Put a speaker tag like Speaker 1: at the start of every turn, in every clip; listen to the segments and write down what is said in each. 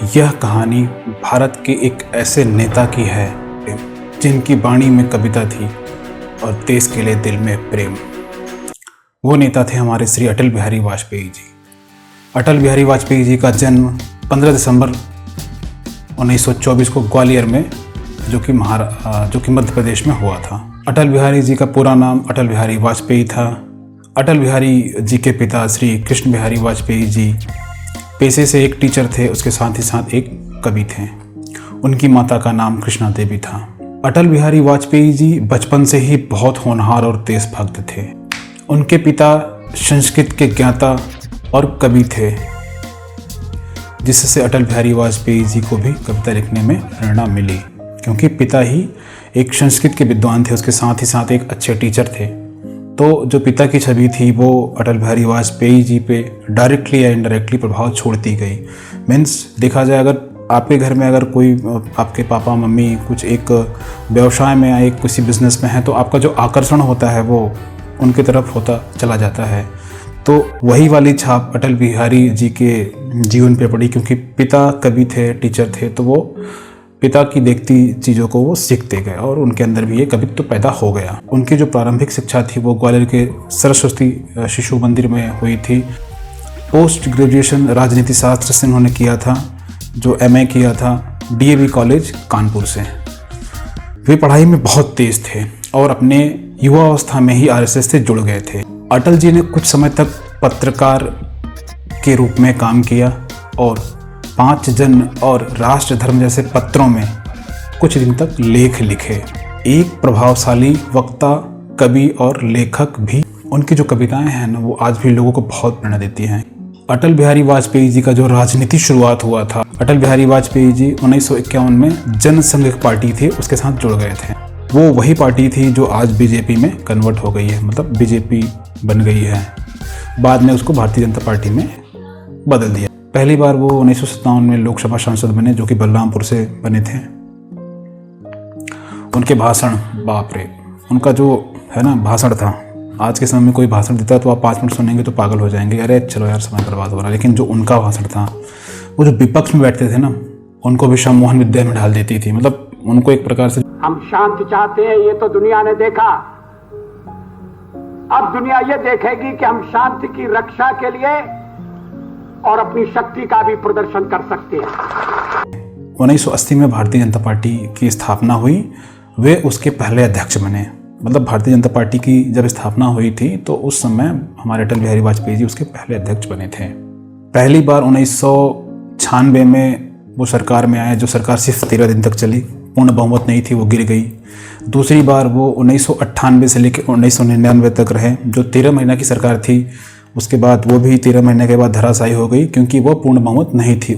Speaker 1: यह कहानी भारत के एक ऐसे नेता की है जिनकी वाणी में कविता थी और देश के लिए दिल में प्रेम। वो नेता थे हमारे श्री अटल बिहारी वाजपेयी जी। अटल बिहारी वाजपेयी जी का जन्म 15 दिसंबर 1924 को ग्वालियर में जो कि मध्य प्रदेश में हुआ था। अटल बिहारी जी का पूरा नाम अटल बिहारी वाजपेयी था। अटल बिहारी जी के पिता श्री कृष्ण बिहारी वाजपेयी जी पेशे से एक टीचर थे, उसके साथ ही साथ एक कवि थे। उनकी माता का नाम कृष्णा देवी था। अटल बिहारी वाजपेयी जी बचपन से ही बहुत होनहार और देशभक्त थे। उनके पिता संस्कृत के ज्ञाता और कवि थे, जिससे अटल बिहारी वाजपेयी जी को भी कविता लिखने में प्रेरणा मिली, क्योंकि पिता ही एक संस्कृत के विद्वान थे, उसके साथ ही साथ एक अच्छे टीचर थे। तो जो पिता की छवि थी वो अटल बिहारी वाजपेयी जी पे डायरेक्टली या इनडायरेक्टली प्रभाव छोड़ती गई। मीन्स देखा जाए, अगर आपके घर में अगर कोई आपके पापा मम्मी कुछ एक व्यवसाय में या एक किसी बिजनेस में है, तो आपका जो आकर्षण होता है वो उनकी तरफ होता चला जाता है। तो वही वाली छाप अटल बिहारी जी के जीवन पे पड़ी, क्योंकि पिता कवि थे, टीचर थे, तो वो पिता की देखती चीज़ों को वो सीखते गए और उनके अंदर भी ये कवित्व तो पैदा हो गया। उनकी जो प्रारंभिक शिक्षा थी वो ग्वालियर के सरस्वती शिशु मंदिर में हुई थी। पोस्ट ग्रेजुएशन राजनीति शास्त्र से उन्होंने किया था, जो MA किया था DAV कॉलेज कानपुर से। वे पढ़ाई में बहुत तेज थे और अपने युवा अवस्था में ही RSS से जुड़ गए थे। अटल जी ने कुछ समय तक पत्रकार के रूप में काम किया और 5 जन और राष्ट्र धर्म जैसे पत्रों में कुछ दिन तक लेख लिखे। एक प्रभावशाली वक्ता, कवि और लेखक भी। उनकी जो कविताएं हैं ना, वो आज भी लोगों को बहुत प्रेरणा देती हैं। अटल बिहारी वाजपेयी जी का जो राजनीति शुरुआत हुआ था, अटल बिहारी वाजपेयी जी 1951 में जनसंघ एक पार्टी थी, उसके साथ जुड़ गए थे। वो वही पार्टी थी जो आज BJP में कन्वर्ट हो गई है, मतलब BJP बन गई है। बाद में उसको भारतीय जनता पार्टी में बदल दिया। पहली बार वो 1957 में लोकसभा सांसद बने, जो कि बलरामपुर से बने थे। उनके भाषण, बाप रे, उनका जो है ना भाषण था, आज के समय में कोई भाषण देता है तो आप 5 मिनट सुनेंगे तो पागल हो जाएंगे, अरे चलो यार समय बर्बाद हो रहा है। लेकिन जो उनका भाषण था, वो जो विपक्ष में बैठते थे ना, उनको भी सम्मोहन विद्या में ढाल देती थी। मतलब उनको एक प्रकार से,
Speaker 2: हम शांति चाहते हैं, ये तो दुनिया ने देखा। अब दुनिया ये देखेगी कि हम शांति की रक्षा के लिए और अपनी शक्ति का भी प्रदर्शन कर सकते हैं।
Speaker 1: 1980 में भारतीय जनता पार्टी की स्थापना हुई। वे उसके पहले अध्यक्ष बने। मतलब भारतीय जनता पार्टी की जब स्थापना हुई थी तो उस समय हमारे अटल बिहारी वाजपेयी जी उसके पहले अध्यक्ष बने थे। पहली बार 1996 में वो सरकार में आए, जो सरकार सिर्फ 13 दिन तक चली, पूर्ण बहुमत नहीं थी, वो गिर गई। दूसरी बार वो 1998 से लेकर 1999 तक रहे, जो 13 महीना की सरकार थी। उसके बाद वो भी 13 महीने के बाद धराशायी हो गई, क्योंकि वो पूर्ण बहुमत नहीं थी।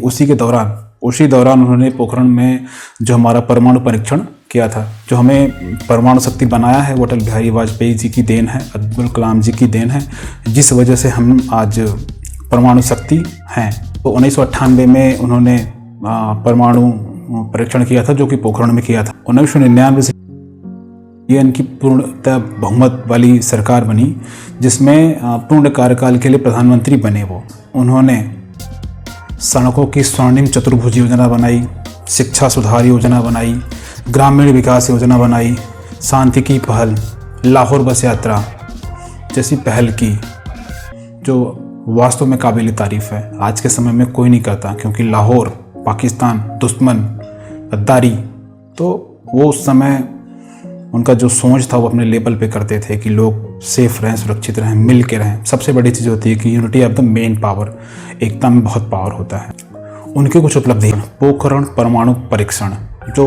Speaker 1: उसी दौरान उन्होंने पोखरण में जो हमारा परमाणु परीक्षण किया था, जो हमें परमाणु शक्ति बनाया है, वो अटल बिहारी वाजपेयी जी की देन है, अब्दुल कलाम जी की देन है, जिस वजह से हम आज परमाणु शक्ति हैं। तो 1998 में उन्होंने परमाणु परीक्षण किया था, जो कि पोखरण में किया था। 1999 से ये इनकी पूर्णतः बहुमत वाली सरकार बनी, जिसमें पूर्ण कार्यकाल के लिए प्रधानमंत्री बने वो। उन्होंने सड़कों की स्वर्णिम चतुर्भुज योजना बनाई, शिक्षा सुधार योजना बनाई, ग्रामीण विकास योजना बनाई, शांति की पहल, लाहौर बस यात्रा जैसी पहल की, जो वास्तव में काबिल तारीफ है। आज के समय में कोई नहीं करता, क्योंकि लाहौर, पाकिस्तान, दुश्मन, गद्दारी, तो वो उस समय उनका जो सोच था वो अपने लेवल पे करते थे कि लोग सेफ रहें, सुरक्षित रहें, मिल के रहें। सबसे बड़ी चीज़ होती है कि unity of the main power, एकता में बहुत पावर होता है। उनकी कुछ उपलब्धि, पोखरण परमाणु परीक्षण जो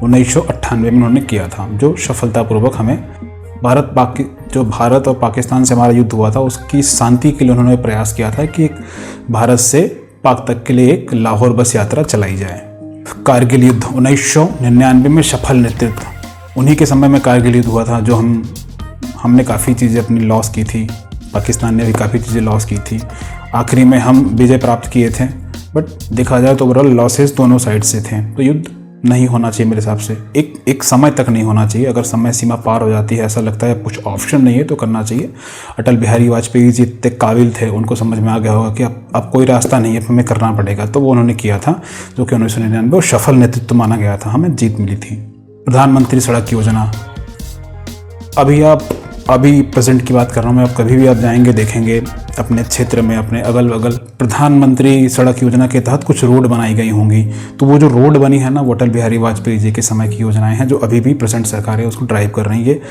Speaker 1: 1998 में उन्होंने किया था, जो सफलतापूर्वक हमें भारत और पाकिस्तान से हमारा युद्ध हुआ था, उसकी शांति के लिए उन्होंने प्रयास किया था कि एक भारत से पाक तक के लिए एक लाहौर बस यात्रा चलाई जाए। कारगिल युद्ध 1999 में सफल नेतृत्व, उन्हीं के समय में कारगिल युद्ध हुआ था, जो हमने काफ़ी चीज़ें अपनी लॉस की थी, पाकिस्तान ने भी काफ़ी चीज़ें लॉस की थी। आखिरी में हम विजय प्राप्त किए थे, बट देखा जाए तो ओवरऑल लॉसेस दोनों साइड से थे। तो युद्ध नहीं होना चाहिए मेरे हिसाब से। एक समय तक नहीं होना चाहिए। अगर समय सीमा पार हो जाती है, ऐसा लगता है कुछ ऑप्शन नहीं है, तो करना चाहिए। अटल बिहारी वाजपेयी जी इतने काबिल थे, उनको समझ में आ गया होगा कि अब कोई रास्ता नहीं है, हमें करना पड़ेगा, तो वो उन्होंने किया था, जो कि 1999 और सफल नेतृत्व माना गया था, हमें जीत मिली थी। प्रधानमंत्री सड़क योजना, अभी प्रेजेंट की बात कर रहा हूँ मैं। आप कभी भी आप जाएंगे, देखेंगे अपने क्षेत्र में, अपने अगल बगल प्रधानमंत्री सड़क योजना के तहत कुछ रोड बनाई गई होंगी। तो वो जो रोड बनी है ना, वो अटल बिहारी वाजपेयी जी के समय की योजनाएं हैं, जो अभी भी प्रेजेंट सरकार है उसको ड्राइव कर रही है। ये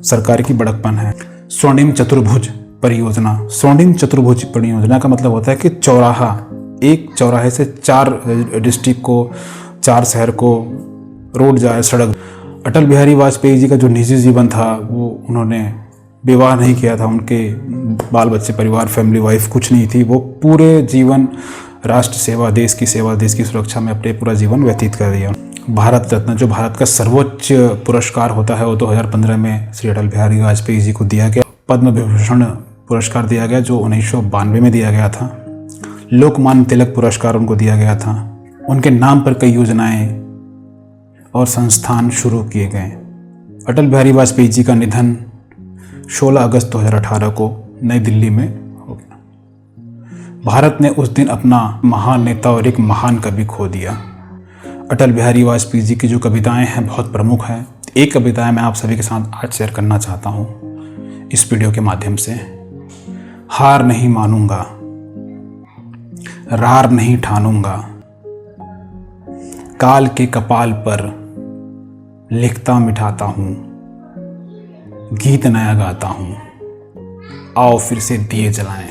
Speaker 1: सरकार की बड़कपन है। स्वर्णिम चतुर्भुज परियोजना, स्वर्णिम चतुर्भुज परियोजना का मतलब होता है कि चौराहा, एक चौराहे से 4 डिस्ट्रिक्ट को, 4 शहर को रोड जाए, सड़क। अटल बिहारी वाजपेयी जी का जो निजी जीवन था, वो उन्होंने विवाह नहीं किया था, उनके बाल बच्चे, परिवार, फैमिली, वाइफ कुछ नहीं थी। वो पूरे जीवन राष्ट्र सेवा, देश की सेवा, देश की सुरक्षा में अपने पूरा जीवन व्यतीत कर दिया। भारत रत्न, जो भारत का सर्वोच्च पुरस्कार होता है, वो 2015 में श्री अटल बिहारी वाजपेयी जी को दिया गया। पद्म विभूषण पुरस्कार दिया गया, जो 1992 में दिया गया था। लोकमान्य तिलक पुरस्कार उनको दिया गया था। उनके नाम पर कई योजनाएं और संस्थान शुरू किए गए। अटल बिहारी वाजपेयी जी का निधन 16 अगस्त 2018 को नई दिल्ली में हो गया। भारत ने उस दिन अपना महान नेता और एक महान कवि खो दिया। अटल बिहारी वाजपेयी जी की जो कविताएं हैं बहुत प्रमुख हैं। एक कविता मैं आप सभी के साथ आज शेयर करना चाहता हूं इस वीडियो के माध्यम से। हार नहीं मानूंगा, रार नहीं ठानूंगा, काल के कपाल पर लिखता मिटाता हूं, गीत नया गाता हूं, आओ फिर से दिए जलाएं।